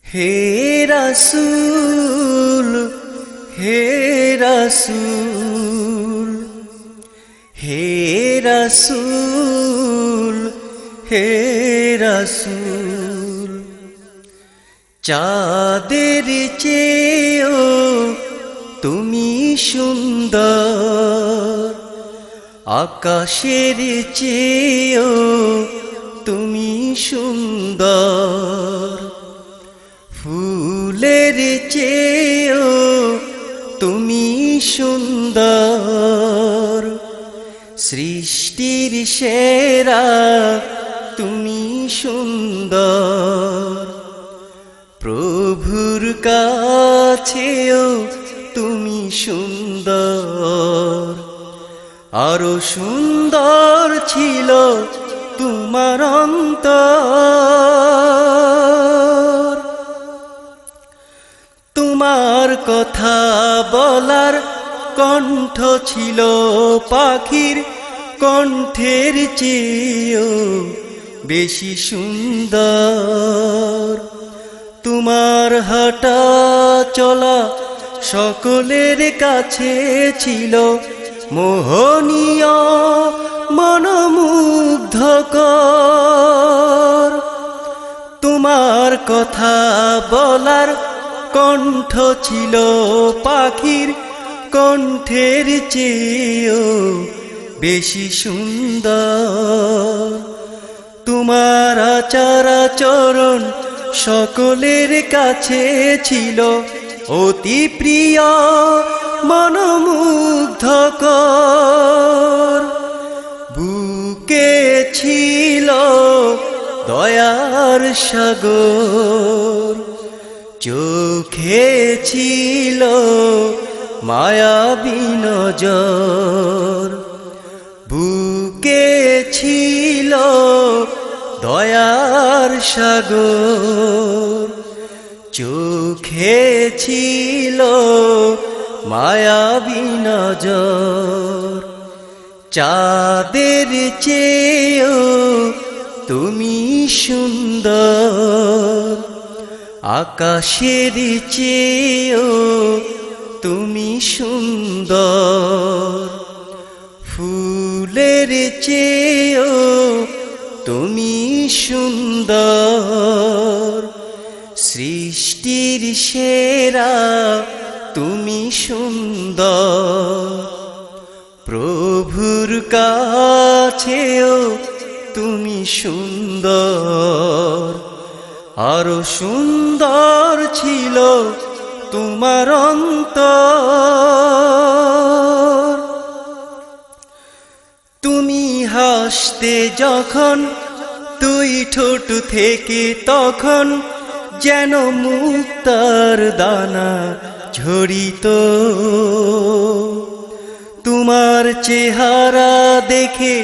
হে রাসূল, হে রাসূল, হে রাসূল, হে রাসূল। চাঁদের চেয়েও তুমি সুন্দর, আকাশের চেয়েও তুমি সুন্দর, ফুলের চেয়েও তুমি সুন্দর, সৃষ্টির সেরা তুমি সুন্দর। প্রভুর কাছেও তুমি সুন্দর, আরো সুন্দর ছিল তোমার অন্তর। তোমার কথা বলার কণ্ঠ ছিল পাখির কণ্ঠের চেয়েও বেশি সুন্দর। তোমার হাঁটা চলা সকলের কাছে ছিল মোহনীয় মনোমুগ্ধকর। তোমার কথা বলার কণ্ঠ ছিল পাখির কণ্ঠের চেয়েও বেশি সুন্দর। তোমার আচার আচরণ সকলের কাছে ছিল অতি প্রিয় মনোমুগ্ধকর। বুকে ছিল দয়ার সাগর, চোখে ছিল মায়াবী নজর। বুকে ছিল দয়ার সাগর, চোখে ছিল মায়াবী নজর। চাঁদের চেয়েও তুমি সুন্দর, আকাশের চেয়েও তুমি সুন্দর, ফুলের চেয়েও তুমি সুন্দর, সৃষ্টির সেরা তুমি সুন্দর। প্রভুর কাছেও তুমি সুন্দর, আরো সুন্দর ছিল তোমার অন্তর। তুমি হাসতে যখন দুই ঠোঁট থেকে তখন যেন মুক্তার দানা ঝরিত। তোমার চেহারা দেখে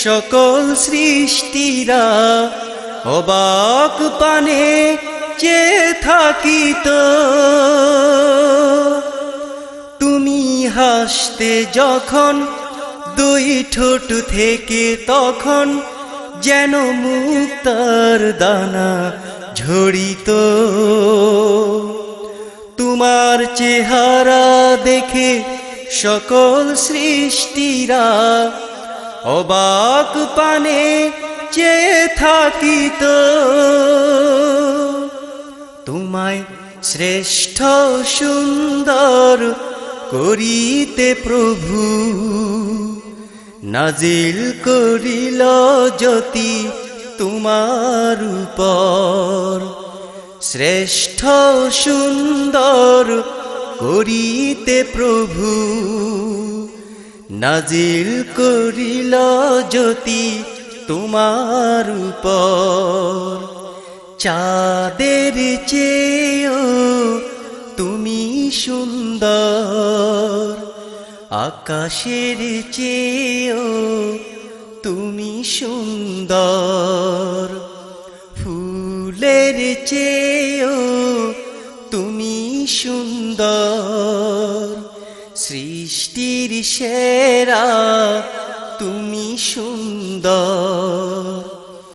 সকল সৃষ্টিরা অবাক পানে চেয়ে থাকিত। তুমি হাসতে যখন দুই ঠোঁট থেকে তখন যেন মুক্তার দানা ঝরিত। তোমার চেহারা দেখে সকল সৃষ্টিরা অবাক পানে চেয়ে থাকিত। তোমায় শ্রেষ্ঠ সুন্দর করিতে প্রভু নাজিল করিল জ্যোতি তোমার উপর। শ্রেষ্ঠ সুন্দর করিতে প্রভু নাজিল করিল জ্যোতি তোমার উপর। চাঁদের চেয়েও তুমি সুন্দর, আকাশের চেয়েও তুমি সুন্দর, ফুলের চেয়েও তুমি সুন্দর, সৃষ্টির সেরা তুমি সুন্দর।